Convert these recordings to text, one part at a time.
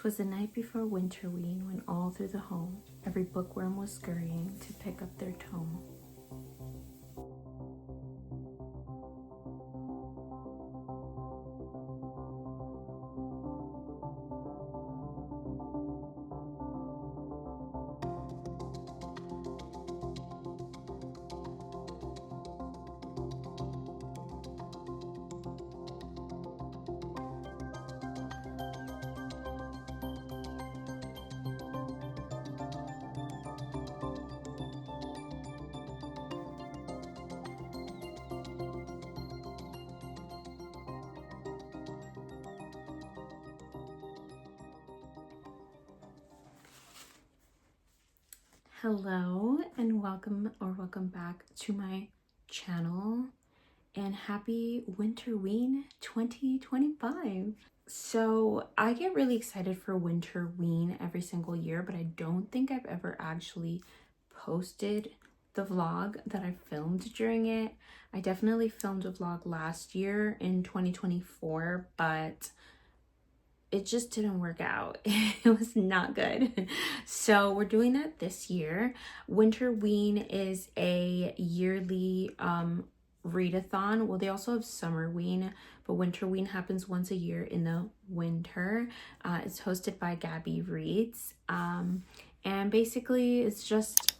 'Twas the night before Winterween, when all through the home every bookworm was scurrying to pick up their tome. Hello and welcome back to my channel, and happy Winterween 2025. So I get really excited for Winterween every single year, but I don't think I've ever actually posted the vlog that I filmed during it. I definitely filmed a vlog last year in 2024, but it just didn't work out. It was not good. So we're doing that this year. Winterween is a yearly readathon. Well, they also have Summerween, but Winterween happens once a year in the winter. It's hosted by Gabby Reads. And basically it's just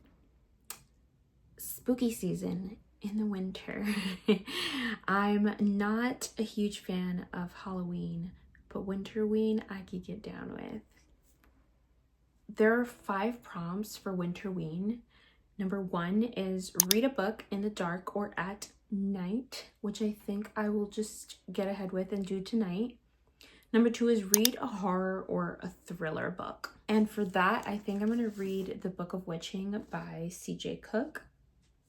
spooky season in the winter. I'm not a huge fan of Halloween, but Winterween I could get down with. There are 5 prompts for Winterween. Number 1 is read a book in the dark or at night, which I think I will just get ahead with and do tonight. Number 2 is read a horror or a thriller book. And for that, I think I'm going to read The Book of Witching by C.J. Cooke.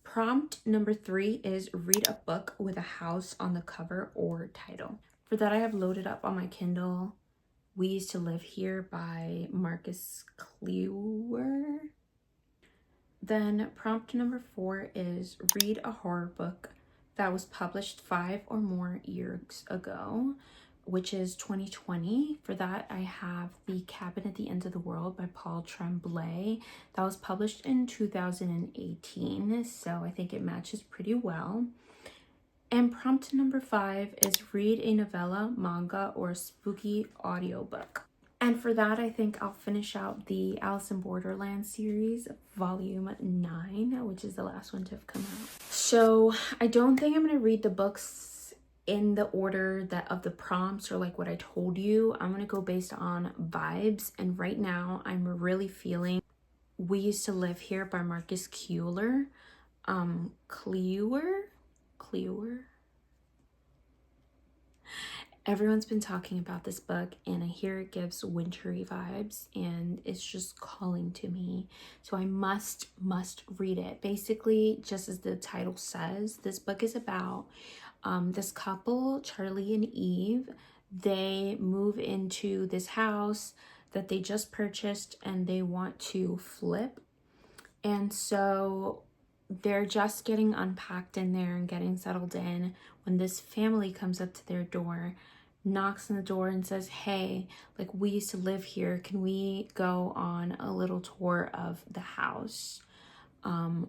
Prompt number 3 is read a book with a house on the cover or title. For that, I have loaded up on my Kindle We Used to Live Here by Marcus Kieweler. Then prompt number 4 is read a horror book that was published 5 or more years ago, which is 2020. For that, I have The Cabin at the End of the World by Paul Tremblay. That was published in 2018, so I think it matches pretty well. And prompt number 5 is read a novella, manga, or spooky audiobook. And for that, I think I'll finish out the Alice in Borderland series, volume 9, which is the last one to have come out. So I don't think I'm going to read the books in the order that of the prompts or like what I told you. I'm going to go based on vibes. And right now I'm really feeling We Used to Live Here by Marcus Kieweler. Kieweler. Everyone's been talking about this book and I hear it gives wintry vibes and it's just calling to me. So I must read it. Basically, just as the title says, this book is about this couple, Charlie and Eve. They move into this house that they just purchased and they want to flip. And so they're just getting unpacked in there and getting settled in when this family comes up to their door, knocks on the door and says, hey, like, we used to live here. Can we go on a little tour of the house?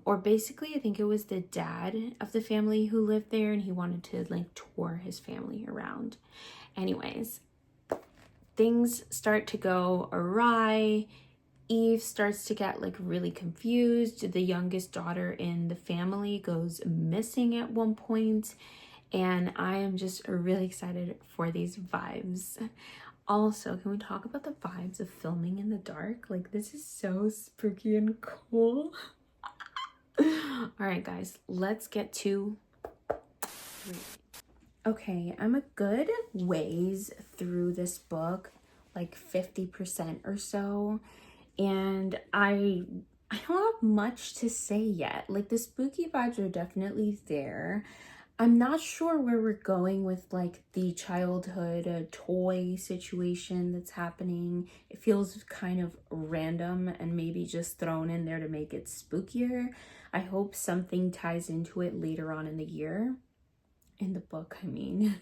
Or basically, I think it was the dad of the family who lived there and he wanted to like tour his family around. Anyways, things start to go awry. Eve starts to get like really confused. The youngest daughter in the family goes missing at one point, and I am just really excited for these vibes. Also, can we talk about the vibes of filming in the dark? Like, this is so spooky and cool. All right, guys, let's get to reading. Okay, I'm a good ways through this book, like 50% or so. And I don't have much to say yet. Like, the spooky vibes are definitely there. I'm not sure where we're going with like the childhood toy situation that's happening. It feels kind of random and maybe just thrown in there to make it spookier. I hope something ties into it later on in the year. In the book, I mean.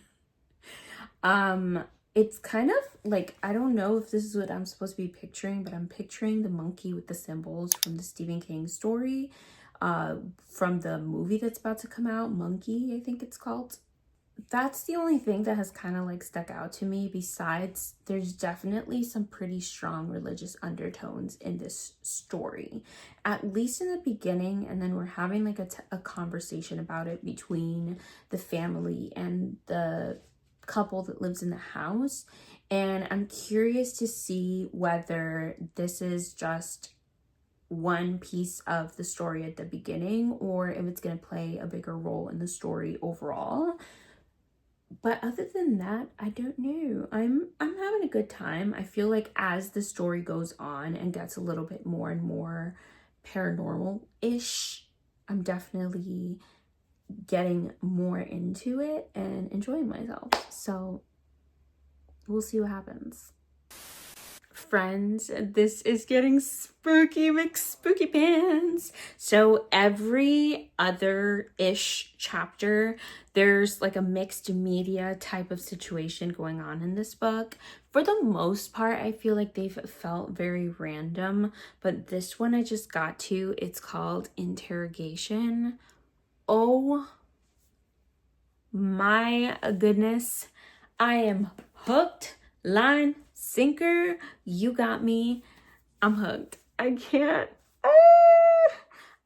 it's kind of like, I don't know if this is what I'm supposed to be picturing, but I'm picturing the monkey with the symbols from the Stephen King story, from the movie that's about to come out, Monkey, I think it's called. That's the only thing that has kind of like stuck out to me. Besides, there's definitely some pretty strong religious undertones in this story, at least in the beginning. And then we're having like a conversation about it between the family and the couple that lives in the house. And I'm curious to see whether this is just one piece of the story at the beginning, or if it's going to play a bigger role in the story overall. But other than that, I don't know. I'm having a good time. I feel like as the story goes on and gets a little bit more and more paranormal-ish, I'm definitely getting more into it and enjoying myself. So we'll see what happens. Friends, this is getting spooky McSpooky pants. So every other-ish chapter, there's like a mixed media type of situation going on in this book. For the most part, I feel like they've felt very random, but this one I just got to, it's called Interrogation. Oh my goodness, I am hooked, line, sinker. You got me. I'm hooked. I can't.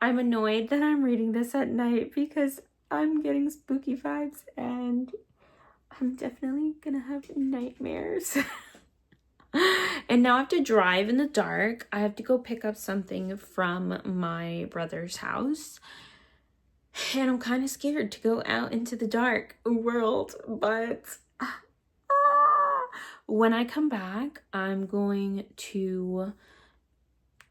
I'm annoyed that I'm reading this at night because I'm getting spooky vibes and I'm definitely gonna have nightmares. And now I have to drive in the dark. I have to go pick up something from my brother's house. And I'm kind of scared to go out into the dark world, but when I come back, I'm going to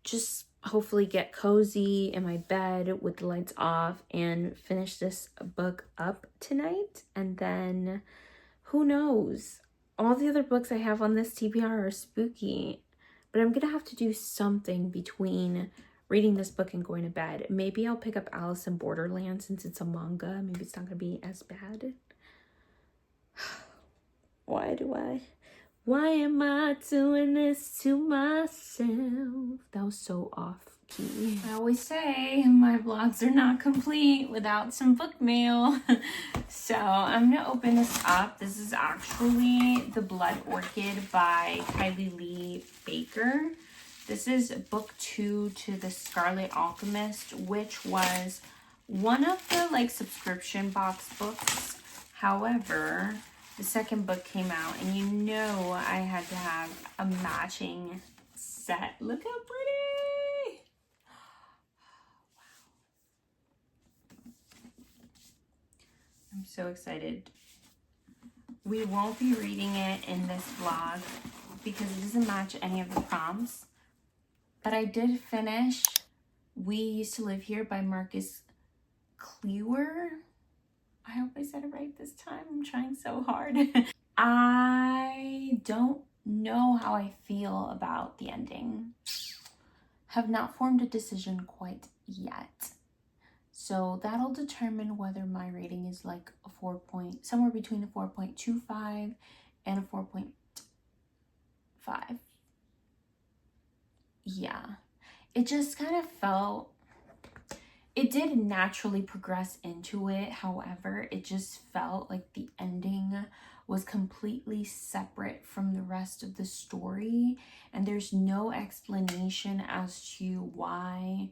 just hopefully get cozy in my bed with the lights off and finish this book up tonight. And then who knows? All the other books I have on this TBR are spooky, but I'm gonna have to do something between reading this book and going to bed. Maybe I'll pick up Alice in Borderland since it's a manga. Maybe it's not gonna be as bad. Why am I doing this to myself? That was so off key. I always say my vlogs are not complete without some book mail. So I'm gonna open this up. This is actually The Blood Orchid by Kylie Lee Baker. This is book 2 to The Scarlet Alchemist, which was one of the like subscription box books. However, the second book came out and you know I had to have a matching set. Look how pretty! Wow. I'm so excited. We won't be reading it in this vlog because it doesn't match any of the prompts. But I did finish We Used to Live Here by Marcus Kieweler. I hope I said it right this time. I'm trying so hard. I don't know how I feel about the ending. Have not formed a decision quite yet. So that'll determine whether my rating is like a somewhere between a 4.25 and a 4.5. Yeah, it just kind of felt, it did naturally progress into it. However, it just felt like the ending was completely separate from the rest of the story. And there's no explanation as to why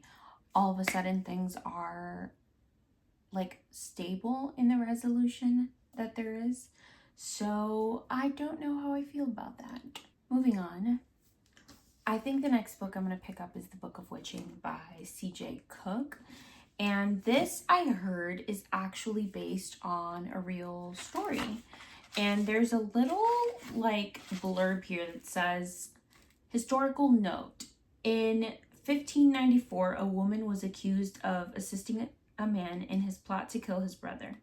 all of a sudden things are like stable in the resolution that there is. So I don't know how I feel about that. Moving on. I think the next book I'm going to pick up is The Book of Witching by C.J. Cooke. And this, I heard, is actually based on a real story. And there's a little, like, blurb here that says, historical note. In 1594, a woman was accused of assisting a man in his plot to kill his brother.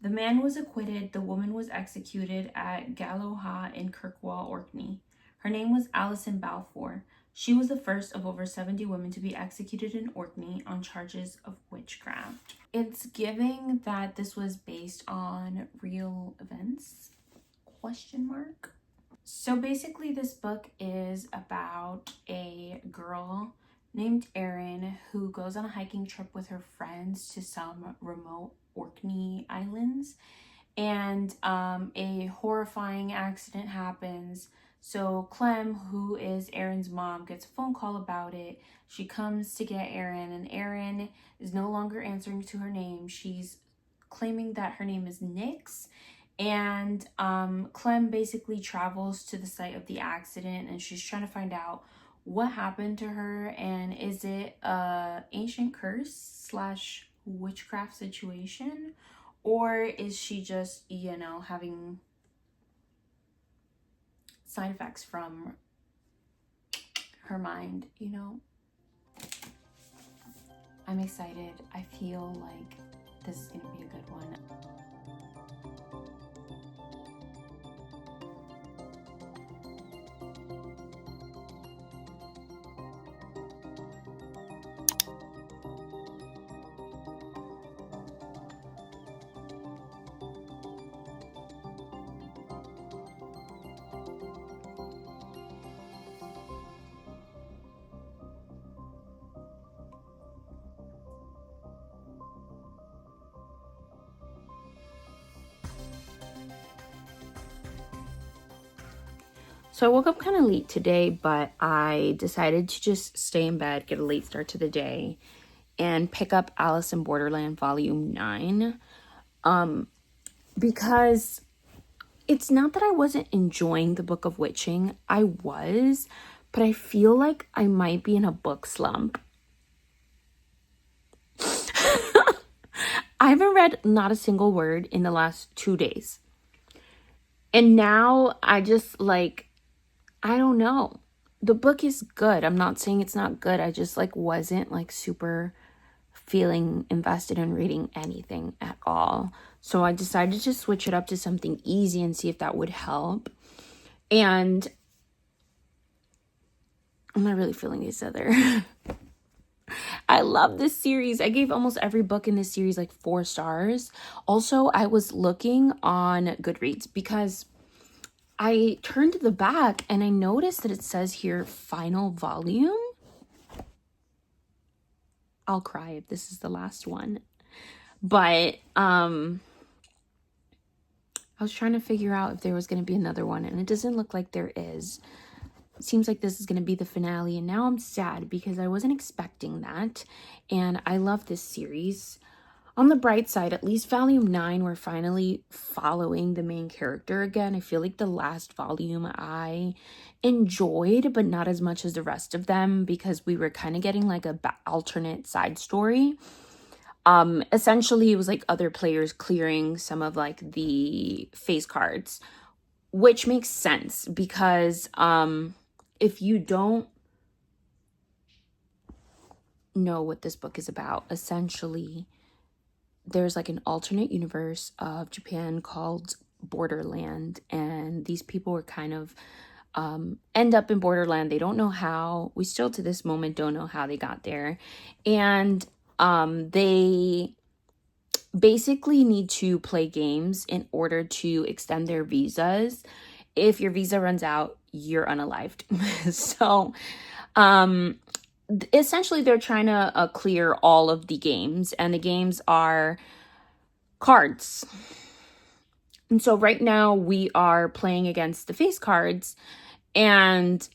The man was acquitted. The woman was executed at Galloha in Kirkwall, Orkney. Her name was Alison Balfour. She was the first of over 70 women to be executed in Orkney on charges of witchcraft. It's giving that this was based on real events. question mark. So basically this book is about a girl named Erin who goes on a hiking trip with her friends to some remote Orkney islands, and a horrifying accident happens. So Clem, who is Erin's mom, gets a phone call about it. She comes to get Erin, and Erin is no longer answering to her name. She's claiming that her name is Nyx. And Clem basically travels to the site of the accident, and she's trying to find out what happened to her, and is it a ancient curse slash witchcraft situation, or is she just, you know, having side effects from her mind, you know? I'm excited. I feel like this is gonna be a good one. So I woke up kind of late today, but I decided to just stay in bed, get a late start to the day, and pick up Alice in Borderland Volume 9. Because it's not that I wasn't enjoying the Book of Witching. I was, but I feel like I might be in a book slump. I haven't read not a single word in the last 2 days. And now I just like, I don't know. The book is good. I'm not saying it's not good. I just like wasn't like super feeling invested in reading anything at all. So I decided to switch it up to something easy and see if that would help. And I'm not really feeling this either. I love this series. I gave almost every book in this series like 4 stars. Also, I was looking on Goodreads because I turned to the back and I noticed that it says here final volume. I'll cry if this is the last one. But I was trying to figure out if there was going to be another one, and it doesn't look like there is. It seems like this is going to be the finale, and now I'm sad because I wasn't expecting that, and I love this series. On the bright side, at least volume 9, we're finally following the main character again. I feel like the last volume I enjoyed, but not as much as the rest of them, because we were kind of getting like a alternate side story. Essentially, it was like other players clearing some of like the face cards, which makes sense because if you don't know what this book is about, essentially there's like an alternate universe of Japan called Borderland, and these people were kind of end up in Borderland. They don't know how. We still to this moment don't know how they got there, and they basically need to play games in order to extend their visas. If your visa runs out, you're unalived. So essentially they're trying to clear all of the games, and the games are cards. And so right now we are playing against the face cards, and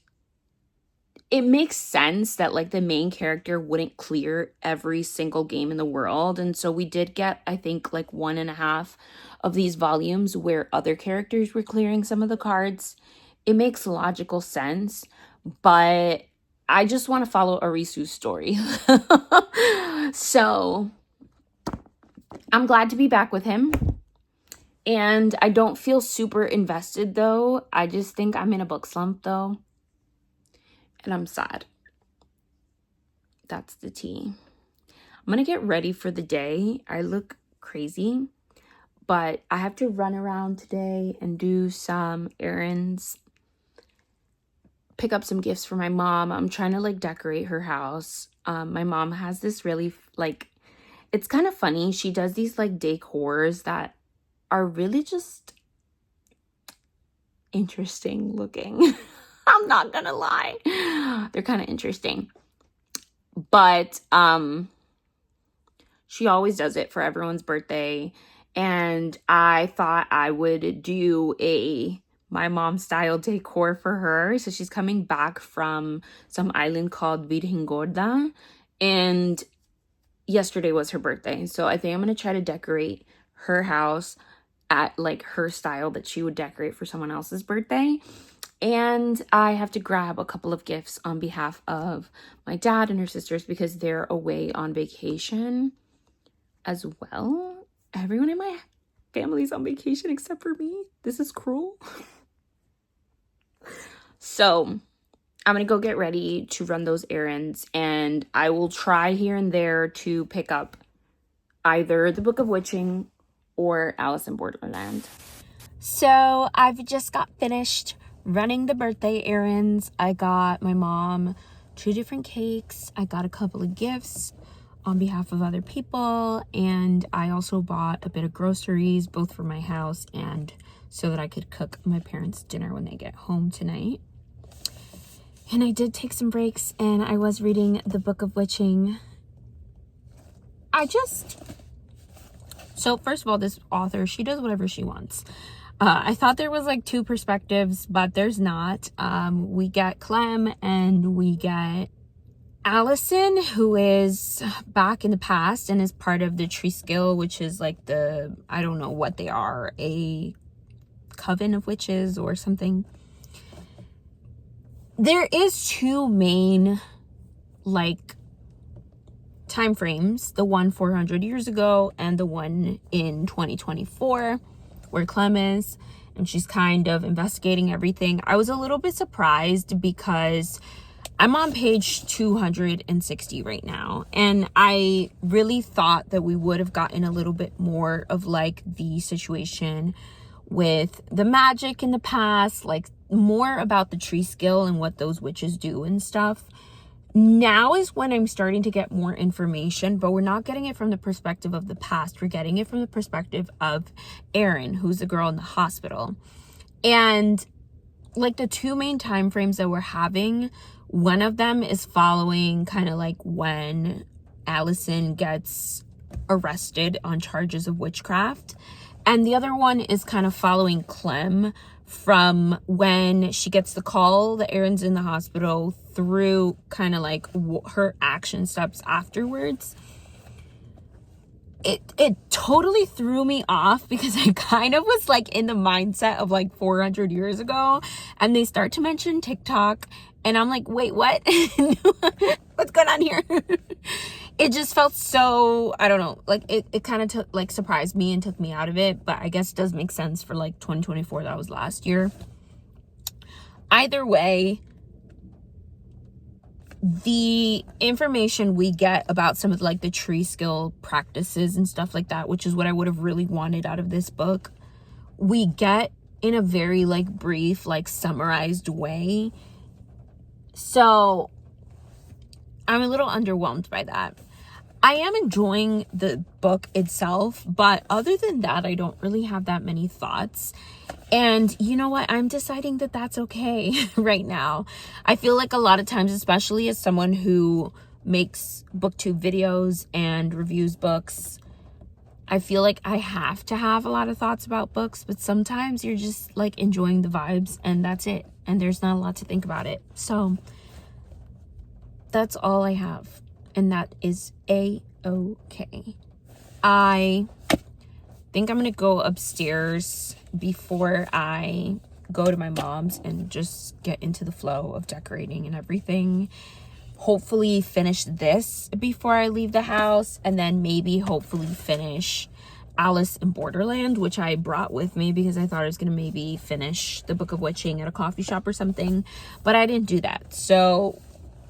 it makes sense that like the main character wouldn't clear every single game in the world. And so we did get, I think, like 1.5 of these volumes where other characters were clearing some of the cards. It makes logical sense, but I just want to follow Arisu's story. So I'm glad to be back with him. And I don't feel super invested though. I just think I'm in a book slump though. And I'm sad. That's the tea. I'm going to get ready for the day. I look crazy, but I have to run around today and do some errands, pick up some gifts for my mom. I'm trying to like decorate her house. My mom has this really like, it's kind of funny. She does these like decors that are really just interesting looking. I'm not gonna lie. They're kind of interesting. But she always does it for everyone's birthday. And I thought I would do my mom style decor for her. So she's coming back from some island called Virgen Gorda. And yesterday was her birthday. So I think I'm going to try to decorate her house at like her style that she would decorate for someone else's birthday. And I have to grab a couple of gifts on behalf of my dad and her sisters because they're away on vacation as well. Everyone in my family's on vacation except for me. This is cruel. So I'm going to go get ready to run those errands, and I will try here and there to pick up either the Book of Witching or Alice in Borderland. So I've just got finished running the birthday errands. I got my mom 2 different cakes. I got a couple of gifts on behalf of other people, and I also bought a bit of groceries, both for my house and so that I could cook my parents dinner when they get home tonight. And I did take some breaks, and I was reading the Book of Witching. So first of all, this author, she does whatever she wants. I thought there was like 2 perspectives, but there's not. We get Clem and we get Allison, who is back in the past and is part of the Treeskill, which is like I don't know what they are, a coven of witches or something. There is 2 main like time frames, the one 400 years ago and the one in 2024 where Clem is, and she's kind of investigating everything. I was a little bit surprised because I'm on page 260 right now, and I really thought that we would have gotten a little bit more of like the situation with the magic in the past, like more about the Treeskill and what those witches do and stuff. Now is when I'm starting to get more information, but we're not getting it from the perspective of the past. We're getting it from the perspective of Erin, who's the girl in the hospital. And like the 2 main time frames that we're having, one of them is following kind of like when Allison gets arrested on charges of witchcraft. And the other one is kind of following Clem from when she gets the call that Erin's in the hospital through kind of like her action steps afterwards. It totally threw me off because I kind of was like in the mindset of like 400 years ago, and they start to mention TikTok and I'm like, wait, what? What's going on here? It just felt so, I don't know, like it kind of like surprised me and took me out of it, but I guess it does make sense for like 2024. That was last year. Either way, the information we get about some of like the Treeskill practices and stuff like that, which is what I would have really wanted out of this book, we get in a very like brief, like summarized way. So I'm a little underwhelmed by that. I am enjoying the book itself, but other than that, I don't really have that many thoughts. And you know what? I'm deciding that that's okay right now. I feel like a lot of times, especially as someone who makes booktube videos and reviews books, I feel like I have to have a lot of thoughts about books, but sometimes you're just like enjoying the vibes and that's it. And there's not a lot to think about it. So that's all I have. And that is a-okay. I think I'm going to go upstairs before I go to my mom's and just get into the flow of decorating and everything. Hopefully finish this before I leave the house, and then maybe hopefully finish Alice in Borderland, which I brought with me because I thought I was going to maybe finish the Book of Witching at a coffee shop or something, but I didn't do that. So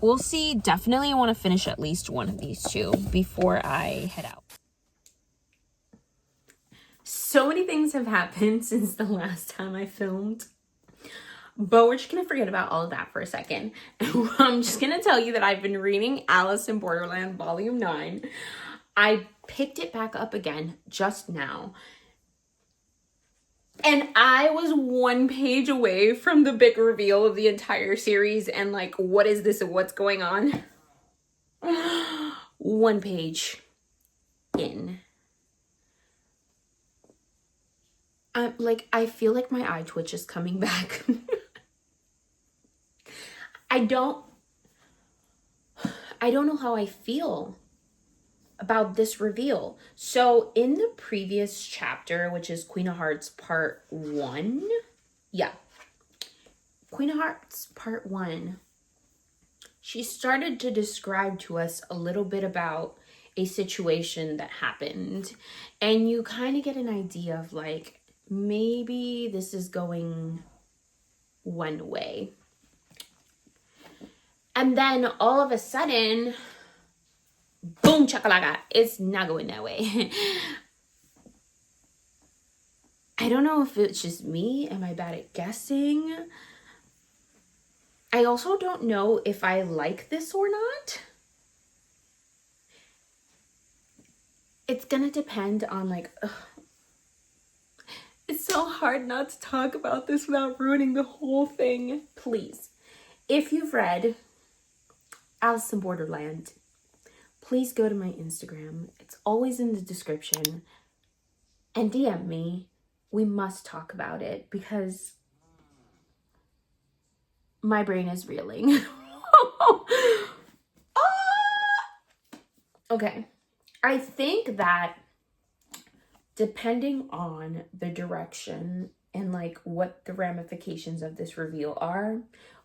we'll see. Definitely want to finish at least one of these 2 before I head out. So many things have happened since the last time I filmed, but we're just going to forget about all of that for a second. I'm just going to tell you that I've been reading Alice in Borderland Volume 9. I picked it back up again just now. And I was one page away from the big reveal of the entire series, and like, what is this and what's going on? One page in. I feel like my eye twitch is coming back. I don't know how I feel about this reveal. So in the previous chapter, which is Queen of Hearts part 1, yeah, Queen of Hearts part 1, she started to describe to us a little bit about a situation that happened, and you kind of get an idea of like, maybe this is going one way. And then all of a sudden, boom chakalaka, it's not going that way. I don't know if it's just me. Am I bad at guessing? I also don't know if I like this or not. It's gonna depend on like, it's so hard not to talk about this without ruining the whole thing. Please, if you've read Alice in Borderland, please go to my Instagram. It's always in the description. And DM me. We must talk about it because my brain is reeling. Okay. I think that depending on the direction and like what the ramifications of this reveal are,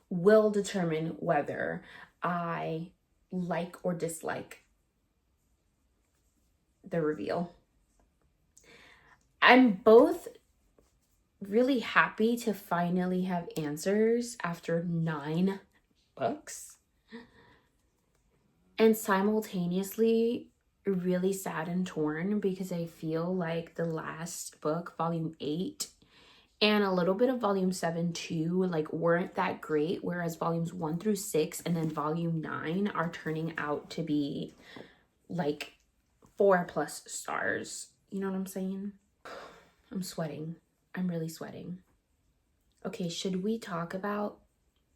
will determine whether I like or dislike the reveal. I'm both really happy to finally have answers after 9 books, and simultaneously really sad and torn because I feel like the last book, volume 8, and a little bit of volume 7 too, like weren't that great, whereas volumes 1 through 6 and then volume 9 are turning out to be like 4+ stars. You know what I'm saying? I'm sweating. I'm really sweating. Okay, should we talk about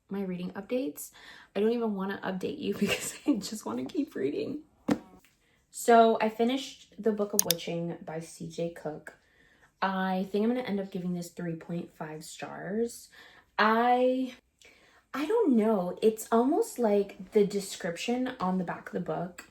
my reading updates? I don't even want to update you because I just want to keep reading. So I finished the Book of Witching by CJ Cooke. I think I'm going to end up giving this 3.5 stars. I don't know. It's almost like the description on the back of the book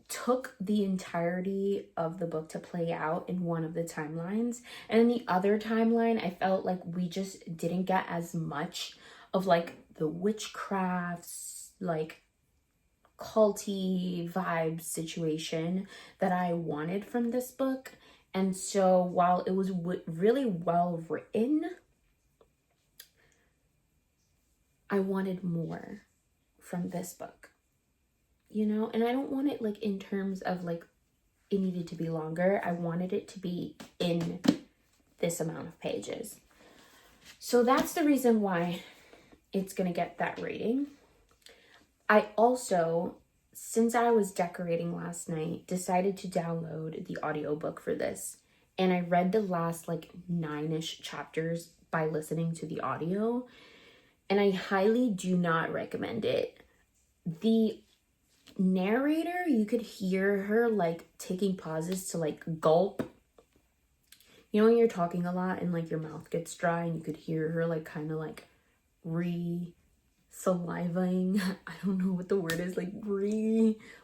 took the entirety of the book to play out in one of the timelines. And in the other timeline, I felt like we just didn't get as much of like the witchcrafts, like culty vibe situation that I wanted from this book. And so while it was really well written, I wanted more from this book, you know? And I don't want it like in terms of like it needed to be longer. I wanted it to be in this amount of pages. So that's the reason why it's going to get that rating. I also, since I was decorating last night, decided to download the audiobook for this. And I read the last like 9-ish chapters by listening to the audio. And I highly do not recommend it. The narrator, you could hear her like taking pauses to like gulp. You know when you're talking a lot and like your mouth gets dry and you could hear her like kind of like salivating. I don't know what the word is, like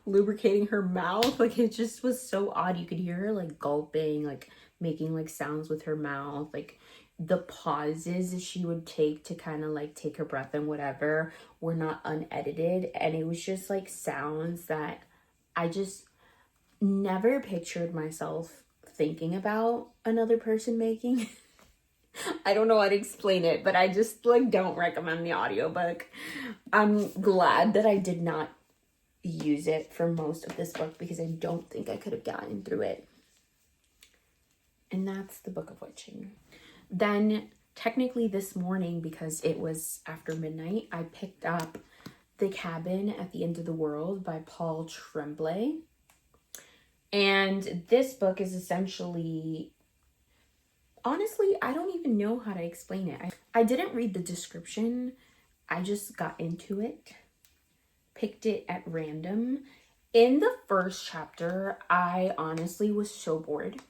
lubricating her mouth. Like it just was so odd. You could hear her like gulping, like making like sounds with her mouth, like the pauses she would take to kind of like take her breath and whatever were not unedited, and it was just like sounds that I just never pictured myself thinking about another person making. I don't know how to explain it, but I just like don't recommend the audiobook. I'm glad that I did not use it for most of this book because I don't think I could have gotten through it. And that's the Book of Witching. Then technically this morning, because it was after midnight, I picked up The Cabin at the End of the World by Paul Tremblay. And this book is essentially honestly, I don't even know how to explain it. I didn't read the description. I just got into it, picked it at random. In the first chapter, I honestly was so bored.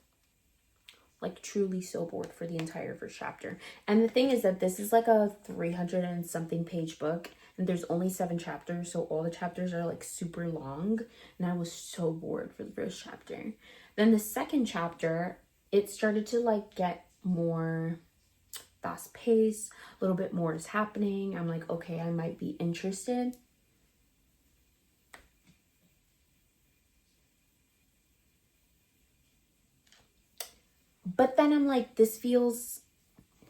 Like truly so bored for the entire first chapter. And the thing is that this is like a 300 and something page book, and there's only 7 chapters, so all the chapters are like super long, and I was so bored for the first chapter. Then the second chapter, it started to like get more fast paced, a little bit more is happening. I'm like, okay, I might be interested. But then I'm like, this feels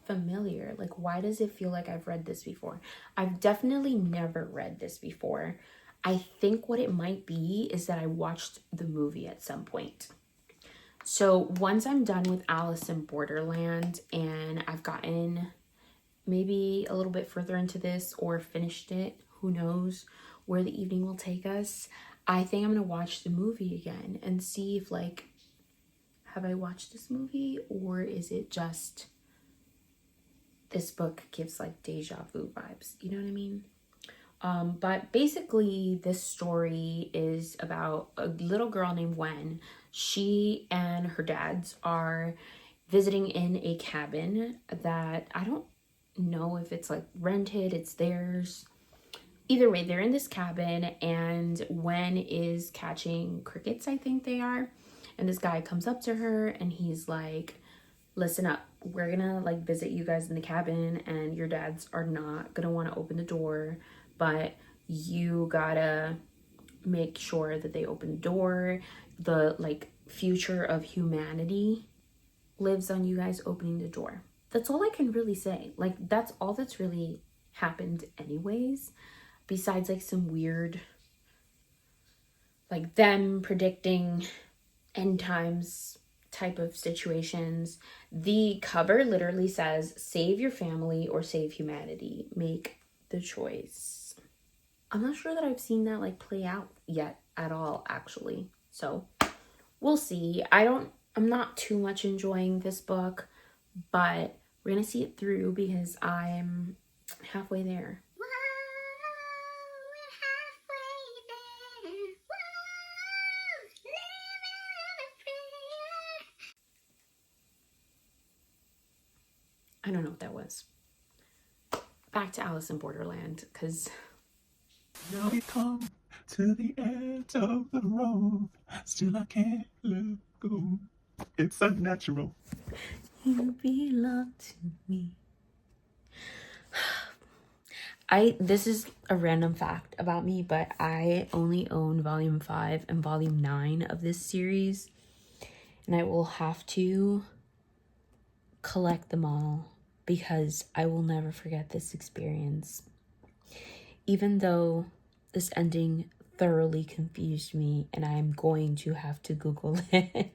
familiar. Like, why does it feel like I've read this before? I've definitely never read this before. I think what it might be is that I watched the movie at some point. So once I'm done with Alice in Borderland and I've gotten maybe a little bit further into this or finished it, who knows where the evening will take us, I think I'm gonna watch the movie again and see if like, have I watched this movie, or is it just this book gives like deja vu vibes, you know what I mean? But basically this story is about a little girl named Wen. She and her dads are visiting in a cabin that I don't know if it's like rented, it's theirs. Either way, they're in this cabin, and Wen is catching crickets, I think they are. And this guy comes up to her and he's like, listen up, we're gonna like visit you guys in the cabin, and your dads are not gonna want to open the door, but you gotta make sure that they open the door. The like future of humanity lives on you guys opening the door. That's all I can really say. Like, that's all that's really happened anyways, besides like some weird like them predicting end times type of situations. The cover literally says, save your family or save humanity, make the choice. I'm not sure that I've seen that like play out yet at all, actually, so we'll see. I'm not too much enjoying this book, but we're gonna see it through because I'm halfway there. I don't know what that was. Back to Alice in Borderland, because now we come to the end of the road. Still I can't let go. It's unnatural. you belong to me. This is a random fact about me, but I only own volume 5 and volume 9 of this series, and I will have to collect them all because I will never forget this experience. Even though this ending thoroughly confused me and I'm going to have to Google it.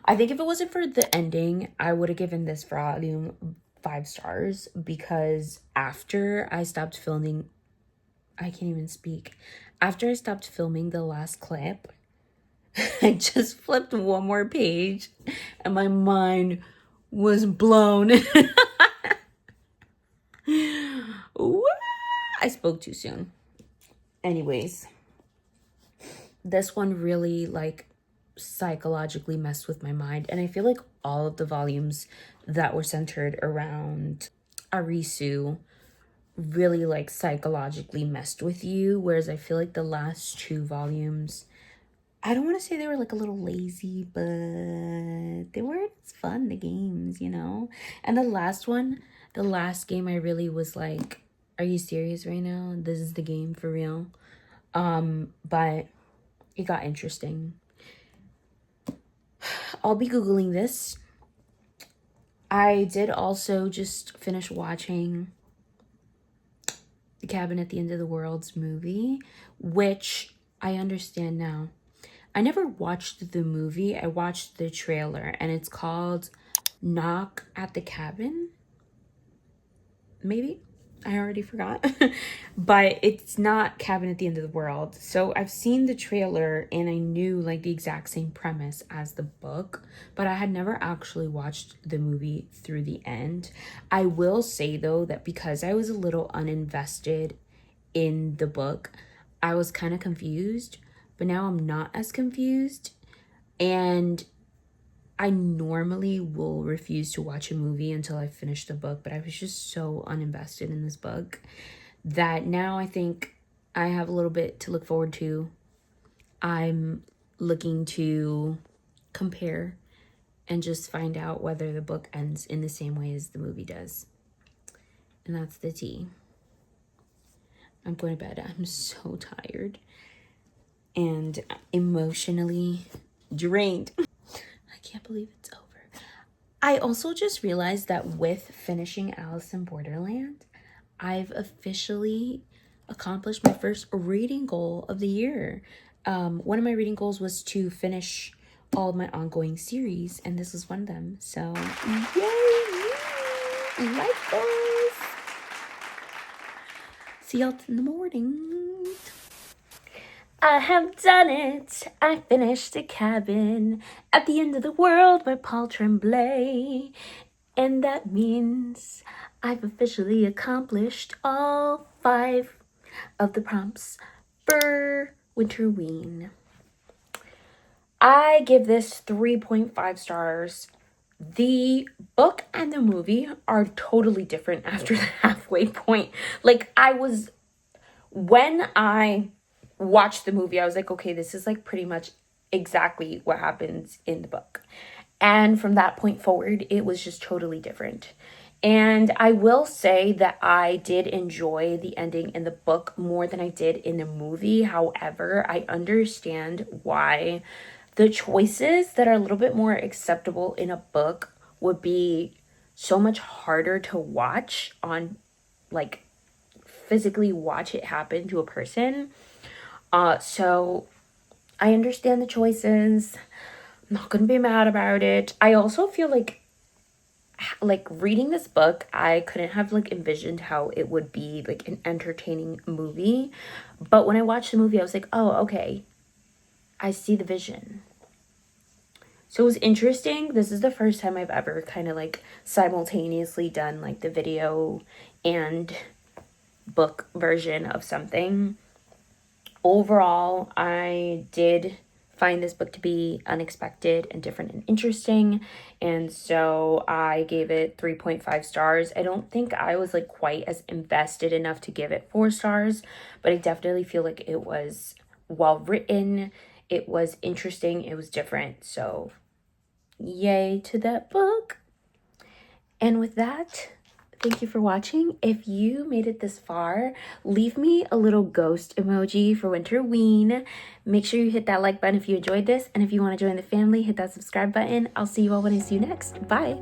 I think if it wasn't for the ending, I would have given this volume 5 stars, because after I stopped filming, I can't even speak. After I stopped filming the last clip, I just flipped one more page and my mind was blown. I spoke too soon. Anyways, this one really like psychologically messed with my mind, and I feel like all of the volumes that were centered around Arisu really like psychologically messed with you, whereas I feel like the last 2 volumes, I don't want to say they were like a little lazy, but they weren't as fun, the games, you know? And the last one, the last game, I really was like, are you serious right now? This is the game for real? But it got interesting. I'll be Googling this. I did also just finish watching The Cabin at the End of the World's movie, which I understand now. I never watched the movie. I watched the trailer, and it's called Knock at the Cabin. Maybe? I already forgot. But it's not Cabin at the End of the World. So I've seen the trailer and I knew like the exact same premise as the book, but I had never actually watched the movie through the end. I will say though that because I was a little uninvested in the book, I was kind of confused, but now I'm not as confused. And I normally will refuse to watch a movie until I finish the book, but I was just so uninvested in this book that now I think I have a little bit to look forward to. I'm looking to compare and just find out whether the book ends in the same way as the movie does. And that's the tea. I'm going to bed. I'm so tired and emotionally drained. I can't believe it's over. I also just realized that with finishing Alice in Borderland, I've officially accomplished my first reading goal of the year. One of my reading goals was to finish all of my ongoing series, and this was one of them. So, yay! Life goals! See y'all in the morning. I have done it. I finished The Cabin at the End of the World by Paul Tremblay. And that means I've officially accomplished all 5 of the prompts for Winterween. I give this 3.5 stars. The book and the movie are totally different after the halfway point. Like, when I watched the movie, I was like, okay, this is like pretty much exactly what happens in the book. And from that point forward, it was just totally different. And I will say that I did enjoy the ending in the book more than I did in the movie. However, I understand why the choices that are a little bit more acceptable in a book would be so much harder to watch on, like, physically watch it happen to a person. So I understand the choices. I'm not gonna be mad about it. I also feel like reading this book, I couldn't have like envisioned how it would be like an entertaining movie. But when I watched the movie, I was like, oh, okay, I see the vision. So it was interesting. This is the first time I've ever kind of like simultaneously done like the video and book version of something. Overall, I did find this book to be unexpected and different and interesting, and so I gave it 3.5 stars. I don't think I was like quite as invested enough to give it 4 stars, but I definitely feel like it was well written, it was interesting, it was different. So yay to that book. And with that, thank you for watching. If you made it this far, leave me a little ghost emoji for Winterween. Make sure you hit that like button if you enjoyed this. And if you want to join the family, hit that subscribe button. I'll see you all when I see you next. Bye.